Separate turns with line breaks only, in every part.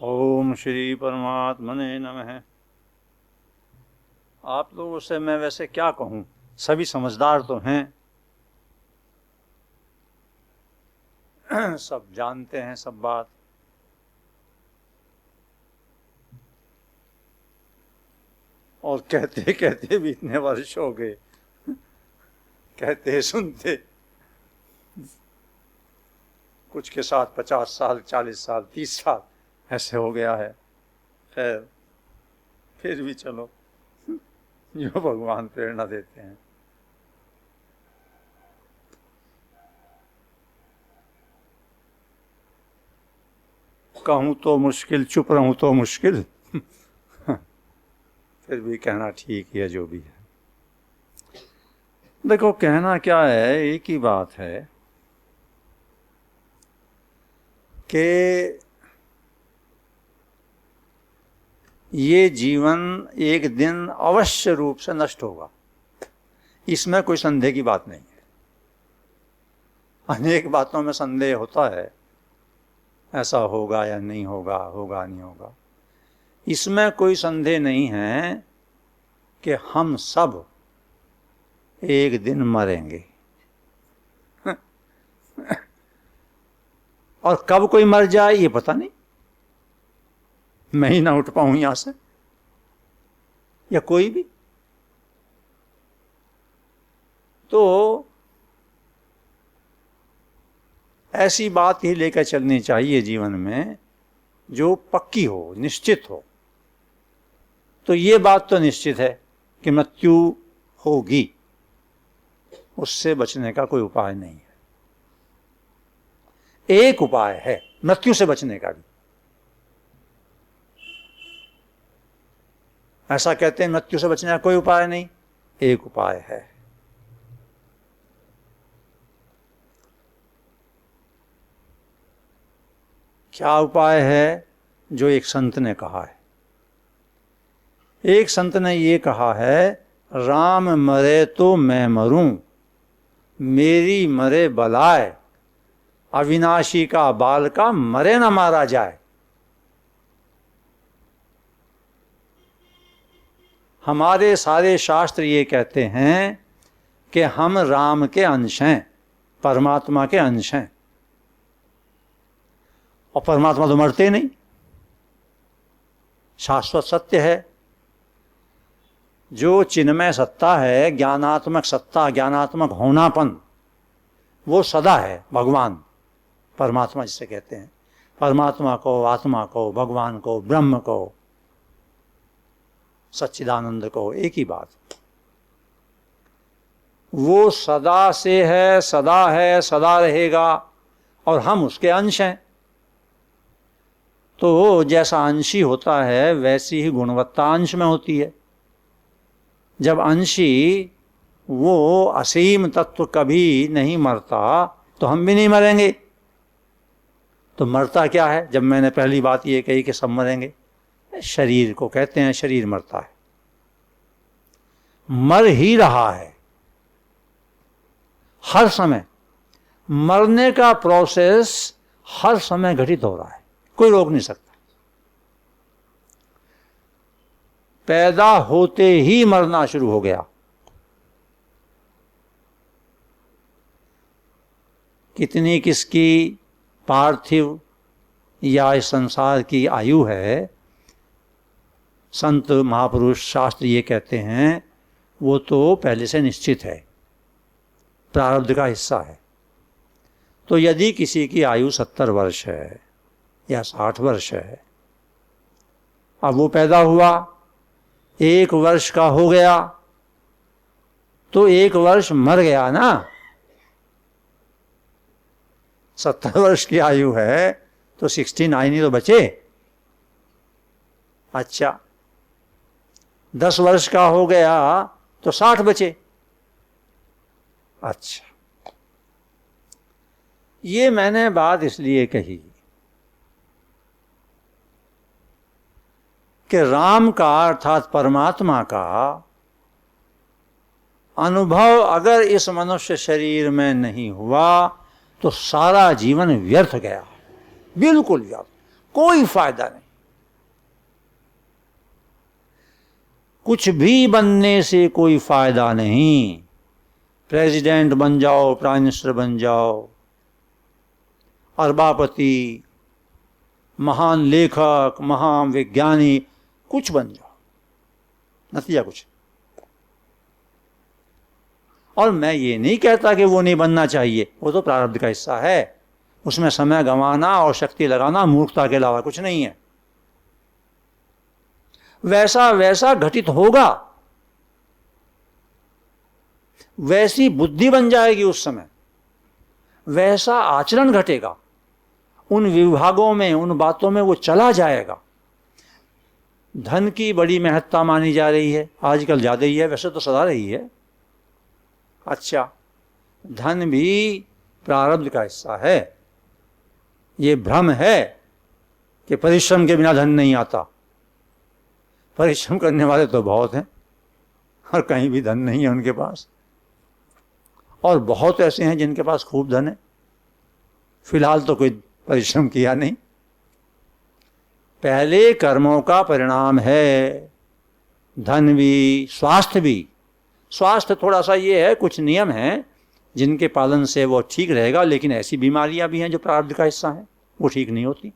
ओम श्री परमात्मने नमः। आप लोगों से मैं वैसे क्या कहूँ, सभी समझदार तो हैं, सब जानते हैं सब बात, और कहते कहते भी इतने वर्ष हो गए, कहते सुनते कुछ के साथ 50 साल 40 साल 30 साल ऐसे हो गया है। खैर फिर भी चलो, जो भगवान प्रेरणा देते हैं। कहूँ तो मुश्किल, चुप रहूँ तो मुश्किल, फिर भी कहना ठीक ही है जो भी है। देखो कहना क्या है, एक ही बात है कि ये जीवन एक दिन अवश्य रूप से नष्ट होगा, इसमें कोई संदेह की बात नहीं है। अनेक बातों में संदेह होता है, ऐसा होगा या नहीं होगा, होगा नहीं होगा। इसमें कोई संदेह नहीं है कि हम सब एक दिन मरेंगे। और कब कोई मर जाए ये पता नहीं, मैं ही ना उठ पाऊं यहां से या कोई भी। तो ऐसी बात ही लेकर चलनी चाहिए जीवन में जो पक्की हो, निश्चित हो। तो ये बात तो निश्चित है कि मृत्यु होगी, उससे बचने का कोई उपाय नहीं है। एक उपाय है मृत्यु से बचने का भी। ऐसा कहते हैं मृत्यु से बचने का कोई उपाय नहीं, एक उपाय है। क्या उपाय है? जो एक संत ने कहा है। एक संत ने ये कहा है, राम मरे तो मैं मरूं, मेरी मरे बलाए, अविनाशी का बाल का मरे न मारा जाए। हमारे सारे शास्त्र ये कहते हैं कि हम राम के अंश हैं, परमात्मा के अंश हैं, और परमात्मा तो मरते नहीं, शाश्वत सत्य है। जो चिन्मय सत्ता है, ज्ञानात्मक सत्ता, ज्ञानात्मक होनापन, वो सदा है। भगवान, परमात्मा जिसे कहते हैं, परमात्मा को, आत्मा को, भगवान को, ब्रह्म को, सच्चिदानंद को, एक ही बात। वो सदा से है, सदा रहेगा, और हम उसके अंश हैं। तो जैसा अंशी होता है वैसी ही गुणवत्ता अंश में होती है। जब अंशी वो असीम तत्व कभी नहीं मरता, तो हम भी नहीं मरेंगे। तो मरता क्या है? जब मैंने पहली बात ये कही कि सब मरेंगे, शरीर को कहते हैं शरीर मरता है, मर ही रहा है हर समय। मरने का प्रोसेस हर समय घटित हो रहा है, कोई रोक नहीं सकता। पैदा होते ही मरना शुरू हो गया। कितनी किसकी पार्थिव या इस संसार की आयु है, संत महापुरुष शास्त्र ये कहते हैं वो तो पहले से निश्चित है, प्रारब्ध का हिस्सा है। तो यदि किसी की आयु 70 वर्ष है या 60 वर्ष है, अब वो पैदा हुआ, 1 वर्ष का हो गया, तो 1 वर्ष मर गया ना। 70 वर्ष की आयु है तो 69 ही तो बचे। अच्छा, 10 वर्ष का हो गया तो 60 बचे। अच्छा, ये मैंने बात इसलिए कही कि राम का अर्थात परमात्मा का अनुभव अगर इस मनुष्य शरीर में नहीं हुआ तो सारा जीवन व्यर्थ गया, बिल्कुल व्यर्थ, कोई फायदा नहीं। कुछ भी बनने से कोई फायदा नहीं। प्रेसिडेंट बन जाओ, प्राइम मिनिस्टर बन जाओ, अरबापति, महान लेखक, महान वैज्ञानिक, कुछ बन जाओ, नतीजा कुछ। और मैं ये नहीं कहता कि वो नहीं बनना चाहिए, वो तो प्रारब्ध का हिस्सा है, उसमें समय गंवाना और शक्ति लगाना मूर्खता के अलावा कुछ नहीं है। वैसा वैसा घटित होगा, वैसी बुद्धि बन जाएगी उस समय, वैसा आचरण घटेगा, उन विभागों में, उन बातों में वो चला जाएगा। धन की बड़ी महत्ता मानी जा रही है, आजकल ज्यादा ही है, वैसे तो सदा रही है। अच्छा, धन भी प्रारब्ध का हिस्सा है। ये भ्रम है कि परिश्रम के बिना धन नहीं आता। परिश्रम करने वाले तो बहुत हैं और कहीं भी धन नहीं है उनके पास, और बहुत ऐसे हैं जिनके पास खूब धन है, फिलहाल तो कोई परिश्रम किया नहीं। पहले कर्मों का परिणाम है धन भी, स्वास्थ्य भी। स्वास्थ्य थोड़ा सा ये है, कुछ नियम हैं जिनके पालन से वो ठीक रहेगा, लेकिन ऐसी बीमारियां भी हैं जो प्रारब्ध का हिस्सा हैं, वो ठीक नहीं होती।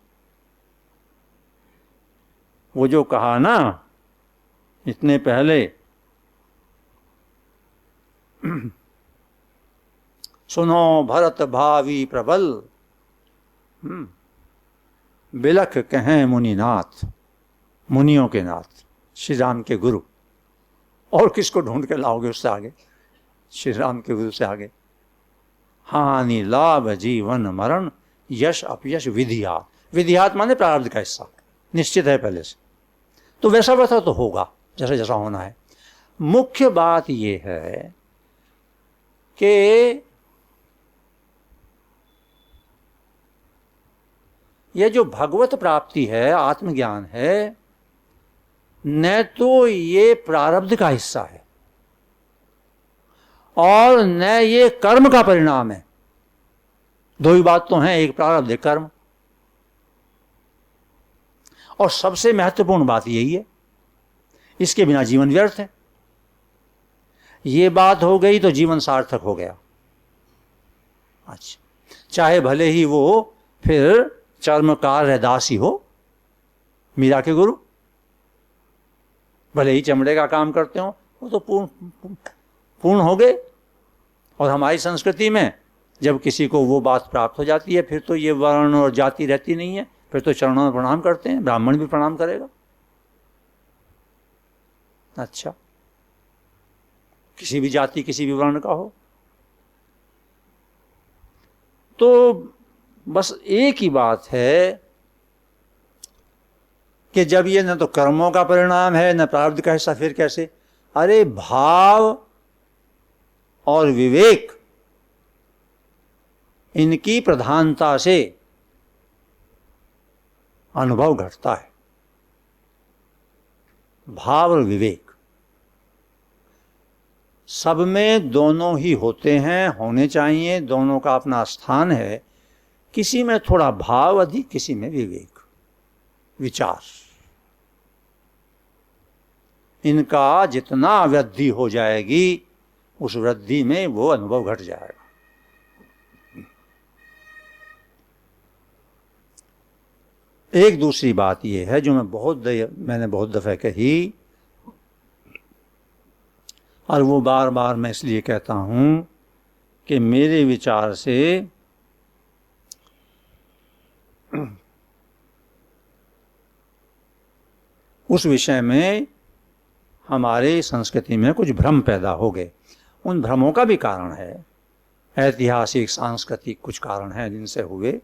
वो जो कहा ना इतने पहले, सुनो भरत भावी प्रबल, बिलख कहें मुनिनाथ, मुनियों के नाथ, श्री राम के गुरु। और किसको ढूंढ के लाओगे उससे आगे, श्री राम के गुरु से आगे। हानि लाभ जीवन मरण, यश अपयश विधियात। विधियात माने प्रारब्ध का हिस्सा, निश्चित है पहले से, तो वैसा वैसा तो होगा जैसा जैसा होना है। मुख्य बात यह है कि यह जो भगवत प्राप्ति है, आत्मज्ञान है, न तो ये प्रारब्ध का हिस्सा है और न ये कर्म का परिणाम है। दो ही बात तो हैं, एक प्रारब्ध एक कर्म। और सबसे महत्वपूर्ण बात यही है, इसके बिना जीवन व्यर्थ है। ये बात हो गई तो जीवन सार्थक हो गया। अच्छा, चाहे भले ही वो फिर चर्मकार रहदास ही हो, मीरा के गुरु, भले ही चमड़े का काम करते हो, वो तो पूर्ण हो गए। और हमारी संस्कृति में जब किसी को वो बात प्राप्त हो जाती है, फिर तो ये वर्ण और जाति रहती नहीं है, फिर तो चरणों में प्रणाम करते हैं, ब्राह्मण भी प्रणाम करेगा। अच्छा, किसी भी जाति किसी भी वर्ण का हो। तो बस एक ही बात है कि जब ये न तो कर्मों का परिणाम है न प्रारब्ध का हिस्सा, फिर कैसे? अरे भाव और विवेक, इनकी प्रधानता से अनुभव घटता है। भाव और विवेक सब में दोनों ही होते हैं, होने चाहिए, दोनों का अपना स्थान है। किसी में थोड़ा भाव अधिक, किसी में विवेक, विचार। इनका जितना वृद्धि हो जाएगी, उस वृद्धि में वो अनुभव घट जाएगा। एक दूसरी बात यह है जो मैंने बहुत दफे कही, और वो बार बार मैं इसलिए कहता हूं कि मेरे विचार से उस विषय में हमारे संस्कृति में कुछ भ्रम पैदा हो गए। उन भ्रमों का भी कारण है, ऐतिहासिक सांस्कृतिक कुछ कारण हैं जिनसे हुए,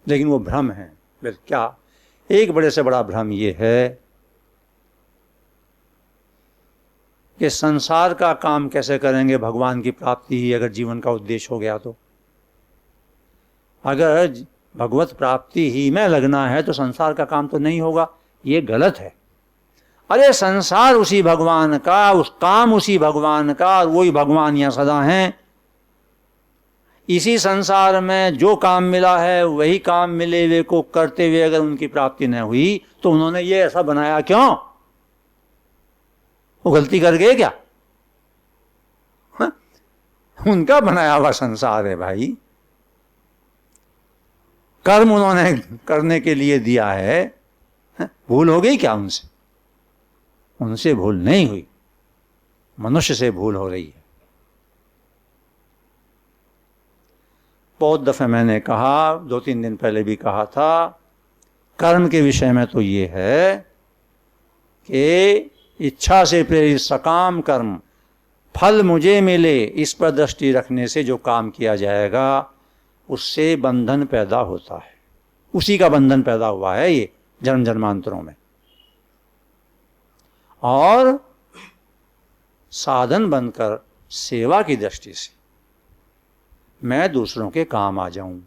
लेकिन वो भ्रम हैं। क्या? एक बड़े से बड़ा भ्रम ये है कि संसार का काम कैसे करेंगे, भगवान की प्राप्ति ही अगर जीवन का उद्देश्य हो गया तो। अगर भगवत प्राप्ति ही में लगना है तो संसार का काम तो नहीं होगा, ये गलत है। अरे संसार उसी भगवान का, उस काम उसी भगवान का, और वही भगवान यहाँ सदा हैं। इसी संसार में जो काम मिला है वही काम मिले हुए को करते हुए अगर उनकी प्राप्ति न हुई तो उन्होंने ये ऐसा बनाया क्यों? वो गलती कर गए क्या? हाँ? उनका बनाया हुआ संसार है भाई, कर्म उन्होंने करने के लिए दिया है। हाँ? भूल हो गई क्या उनसे? उनसे भूल नहीं हुई, मनुष्य से भूल हो रही है। बहुत दफे मैंने कहा, 2-3 दिन पहले भी कहा था, कर्म के विषय में तो ये है कि इच्छा से प्रेरित सकाम कर्म, फल मुझे मिले, इस पर दृष्टि रखने से जो काम किया जाएगा उससे बंधन पैदा होता है। उसी का बंधन पैदा हुआ है ये जन्म जन्मांतरों में। और साधन बनकर सेवा की दृष्टि से मैं दूसरों के काम आ जाऊं,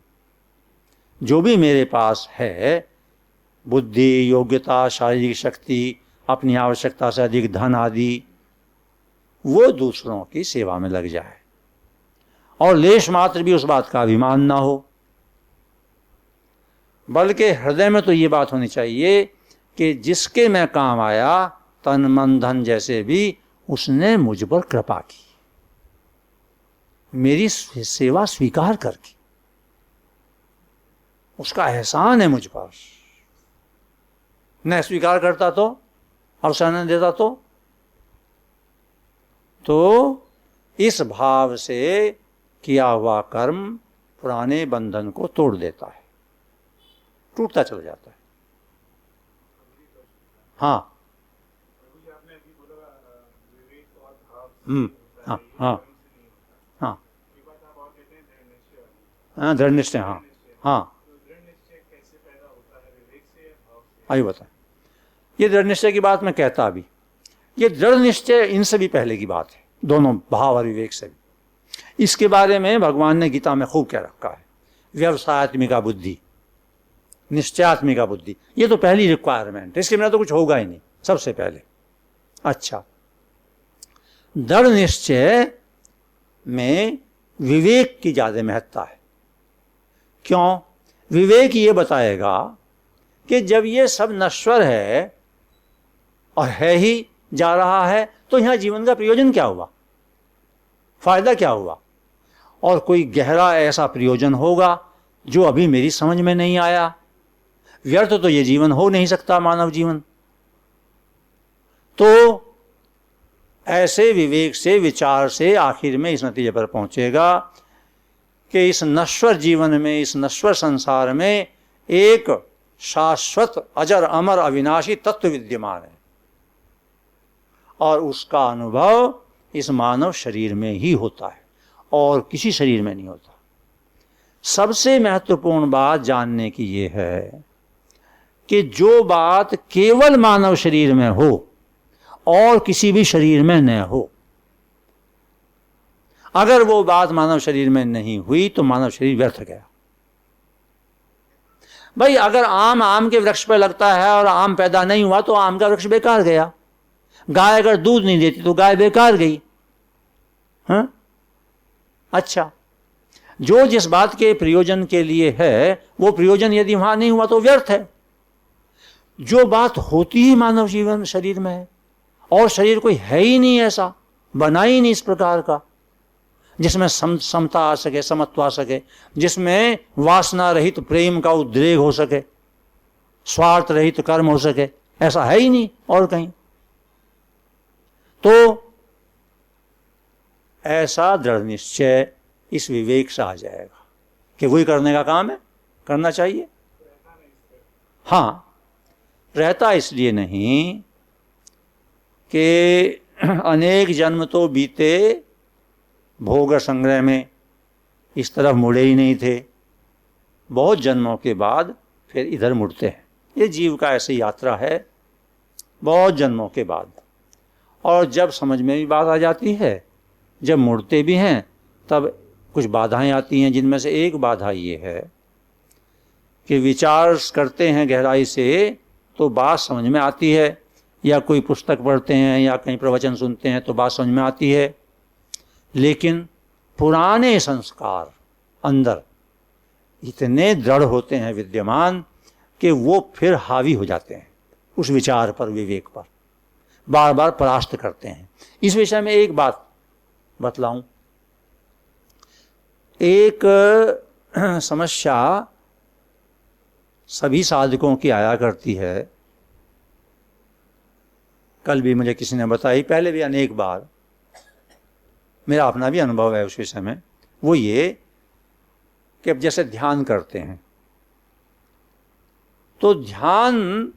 जो भी मेरे पास है, बुद्धि, योग्यता, शारीरिक शक्ति, अपनी आवश्यकता से अधिक धन आदि, वो दूसरों की सेवा में लग जाए और लेश मात्र भी उस बात का अभिमान ना हो। बल्कि हृदय में तो ये बात होनी चाहिए कि जिसके मैं काम आया, तन मन धन जैसे भी, उसने मुझ पर कृपा की, मेरी सेवा स्वीकार करके, उसका एहसान है मुझ पर। न स्वीकार करता तो, अवसर न देता तो इस भाव से किया हुआ कर्म पुराने बंधन को तोड़ देता है, टूटता चला जाता है। हाँ, हाँ, हाँ, हाँ, हाँ, दृढ़ निश्चय, हाँ, हाँ, आइए बता। ये दृढ़ निश्चय की बात मैं कहता अभी, ये दृढ़ निश्चय इनसे भी पहले की बात है, दोनों भाव और विवेक से भी। इसके बारे में भगवान ने गीता में खूब कह रखा है, व्यवसायत्मिका बुद्धि, निश्चयात्मिका बुद्धि, ये तो पहली रिक्वायरमेंट है, इसके बिना तो कुछ होगा ही नहीं, सबसे पहले। अच्छा, दृढ़ निश्चय में विवेक की ज्यादा महत्ता है। क्यों? विवेक ये बताएगा कि जब ये सब नश्वर है और है ही जा रहा है, तो यहां जीवन का प्रयोजन क्या हुआ, फायदा क्या हुआ? और कोई गहरा ऐसा प्रयोजन होगा जो अभी मेरी समझ में नहीं आया। व्यर्थ तो ये जीवन हो नहीं सकता, मानव जीवन। तो ऐसे विवेक से, विचार से आखिर में इस नतीजे पर पहुंचेगा कि इस नश्वर जीवन में, इस नश्वर संसार में एक शाश्वत, अजर, अमर, अविनाशी तत्व विद्यमान है, और उसका अनुभव इस मानव शरीर में ही होता है और किसी शरीर में नहीं होता। सबसे महत्वपूर्ण बात जानने की ये है कि जो बात केवल मानव शरीर में हो और किसी भी शरीर में न हो, अगर वो बात मानव शरीर में नहीं हुई तो मानव शरीर व्यर्थ गया। भाई, अगर आम के वृक्ष पर लगता है और आम पैदा नहीं हुआ तो आम का वृक्ष बेकार गया। गाय अगर दूध नहीं देती तो गाय बेकार गई। हाँ? अच्छा, जो जिस बात के प्रयोजन के लिए है, वो प्रयोजन यदि वहां नहीं हुआ तो व्यर्थ है। जो बात होती ही मानव जीवन शरीर में है, और शरीर कोई है ही नहीं ऐसा, बना ही नहीं इस प्रकार का, जिसमें समता आ सके, समत्व आ सके, जिसमें वासना रहित प्रेम का उद्रेक हो सके, स्वार्थ रहित कर्म हो सके, ऐसा है ही नहीं और कहीं। तो ऐसा दृढ़ निश्चय इस विवेक से आ जाएगा कि वही करने का काम है, करना चाहिए। हाँ, रहता इसलिए नहीं कि अनेक जन्म तो बीते भोग संग्रह में, इस तरफ मुड़े ही नहीं थे, बहुत जन्मों के बाद फिर इधर मुड़ते हैं। ये जीव का ऐसी यात्रा है, बहुत जन्मों के बाद। और जब समझ में भी बात आ जाती है, जब मुड़ते भी हैं, तब कुछ बाधाएं आती हैं, जिनमें से एक बाधा ये है कि विचार करते हैं गहराई से तो बात समझ में आती है, या कोई पुस्तक पढ़ते हैं या कहीं प्रवचन सुनते हैं तो बात समझ में आती है, लेकिन पुराने संस्कार अंदर इतने दृढ़ होते हैं विद्यमान कि वो फिर हावी हो जाते हैं उस विचार पर, विवेक पर। बार बार परास्त करते हैं। इस विषय में एक बात बतलाऊं। एक समस्या सभी साधकों की आया करती है, कल भी मुझे किसी ने बताई, पहले भी अनेक बार, मेरा अपना भी अनुभव है उस विषय में। वो ये कि अब जैसे ध्यान करते हैं तो ध्यान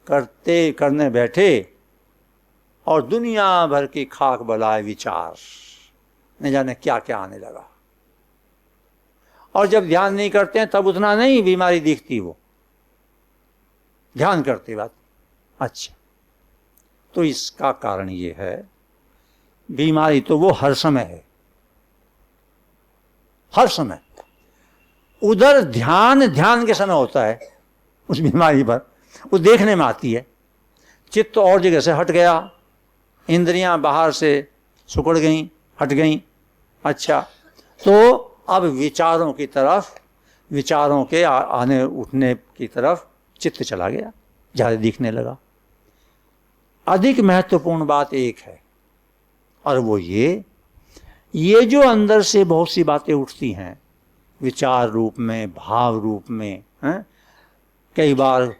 करने बैठे और दुनिया भर की खाक बलाए विचार, न जाने क्या क्या आने लगा। और जब ध्यान नहीं करते हैं तब उतना नहीं बीमारी दिखती, वो ध्यान करते बात। अच्छा, तो इसका कारण ये है, बीमारी तो वो हर समय है, हर समय। उधर ध्यान के समय होता है उस बीमारी पर, वो देखने में आती है। चित्त और जगह से हट गया, इंद्रियां बाहर से सुकड़ गईं, हट गईं। अच्छा, तो अब विचारों की तरफ, विचारों के आने उठने की तरफ चित्त चला गया, ज़्यादा दिखने लगा। अधिक महत्वपूर्ण बात एक है, और वो ये जो अंदर से बहुत सी बातें उठती हैं विचार रूप में, भाव रूप में, हैं? कई बार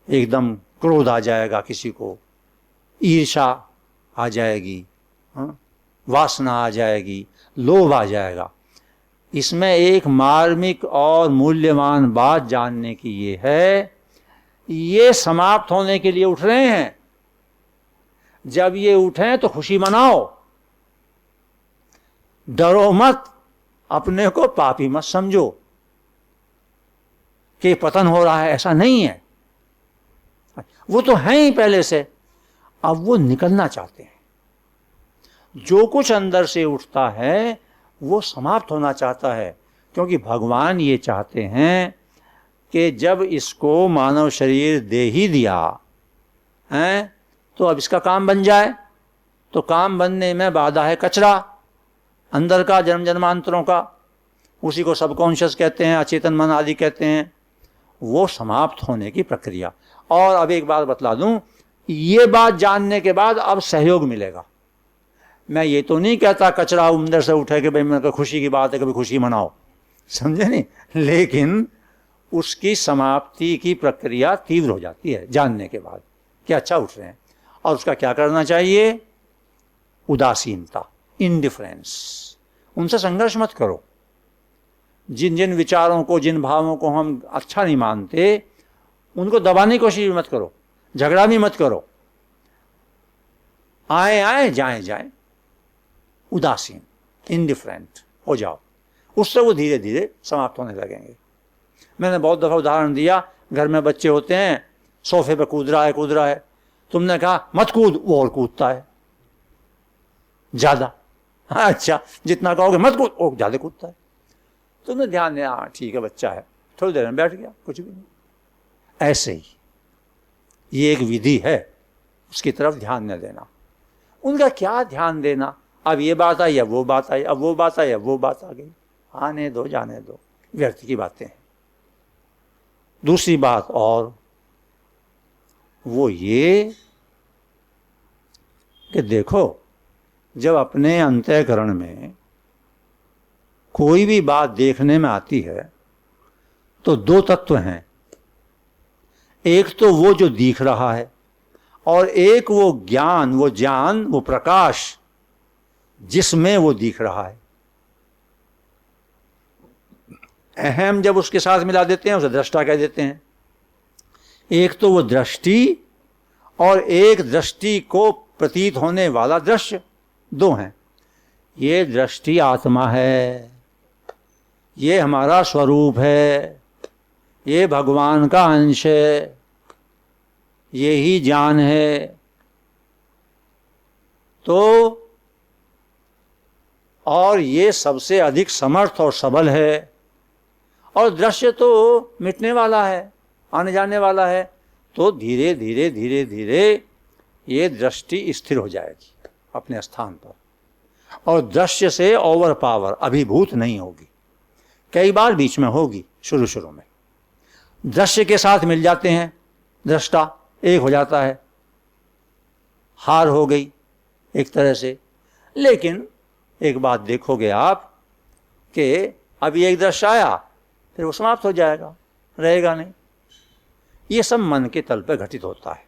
एकदम क्रोध आ जाएगा किसी को, ईर्ष्या आ जाएगी, वासना आ जाएगी, लोभ आ जाएगा। इसमें एक मार्मिक और मूल्यवान बात जानने की ये है, ये समाप्त होने के लिए उठ रहे हैं। जब ये उठें तो खुशी मनाओ, डरो मत, अपने को पापी मत समझो कि पतन हो रहा है, ऐसा नहीं है। वो तो है ही पहले से, अब वो निकलना चाहते हैं। जो कुछ अंदर से उठता है वो समाप्त होना चाहता है, क्योंकि भगवान ये चाहते हैं कि जब इसको मानव शरीर दे ही दिया है तो अब इसका काम बन जाए। तो काम बनने में बाधा है कचरा अंदर का, जन्म जन्मांतरों का, उसी को सबकॉन्शियस कहते हैं, अचेतन मन आदि कहते हैं। वो समाप्त होने की प्रक्रिया। और अब एक बात बतला दूं, ये बात जानने के बाद अब सहयोग मिलेगा। मैं ये तो नहीं कहता कचरा अंदर से उठे कि भाई मैं खुशी की बात है, कभी खुशी मनाओ, समझे नहीं, लेकिन उसकी समाप्ति की प्रक्रिया तीव्र हो जाती है जानने के बाद कि अच्छा उठ रहे हैं। और उसका क्या करना चाहिए? उदासीनता, इंडिफरेंस। उनसे संघर्ष मत करो। जिन जिन विचारों को, जिन भावों को हम अच्छा नहीं मानते, उनको दबाने की कोशिश मत करो, झगड़ा भी मत करो। आए आए, जाए जाए, उदासीन, इंडिफरेंट हो जाओ। उससे वो धीरे धीरे समाप्त होने लगेंगे। मैंने बहुत दफ़ा उदाहरण दिया, घर में बच्चे होते हैं, सोफे पे कूद रहा है, तुमने कहा मत कूद, वो और कूदता है ज़्यादा। अच्छा, जितना कहोगे मत कूद, वो ज़्यादा कूदता है। तुमने ध्यान दिया, हाँ ठीक है बच्चा है, थोड़ी देर में बैठ गया, कुछ भी नहीं। ऐसे ही ये एक विधि है, उसकी तरफ ध्यान न देना। उनका क्या ध्यान देना, अब ये बात आई, अब वो बात आई, अब वो बात आई, अब वो बात आ गई, आने दो, जाने दो, व्यर्थ की बातें हैं। दूसरी बात और वो ये कि देखो, जब अपने अंतःकरण में कोई भी बात देखने में आती है तो दो तत्व हैं, एक तो वो जो दिख रहा है और एक वो ज्ञान, वो ज्ञान, वो प्रकाश जिसमें वो दिख रहा है। अहम जब उसके साथ मिला देते हैं उसे दृष्टा कह देते हैं। एक तो वो दृष्टि और एक दृष्टि को प्रतीत होने वाला दृश्य, दो हैं। ये दृष्टि आत्मा है, ये हमारा स्वरूप है, ये भगवान का अंश है, ये ही ज्ञान है। तो और ये सबसे अधिक समर्थ और सबल है। और दृश्य तो मिटने वाला है, आने जाने वाला है। तो धीरे धीरे धीरे धीरे ये दृष्टि स्थिर हो जाएगी अपने स्थान पर, और दृश्य से ओवर पावर, अभिभूत नहीं होगी। कई बार बीच में होगी, शुरू में दृश्य के साथ मिल जाते हैं, दृष्टा एक हो जाता है, हार हो गई एक तरह से। लेकिन एक बात देखोगे आप कि अभी एक दृश्य आया, फिर वो समाप्त हो जाएगा, रहेगा नहीं। ये सब मन के तल पर घटित होता है।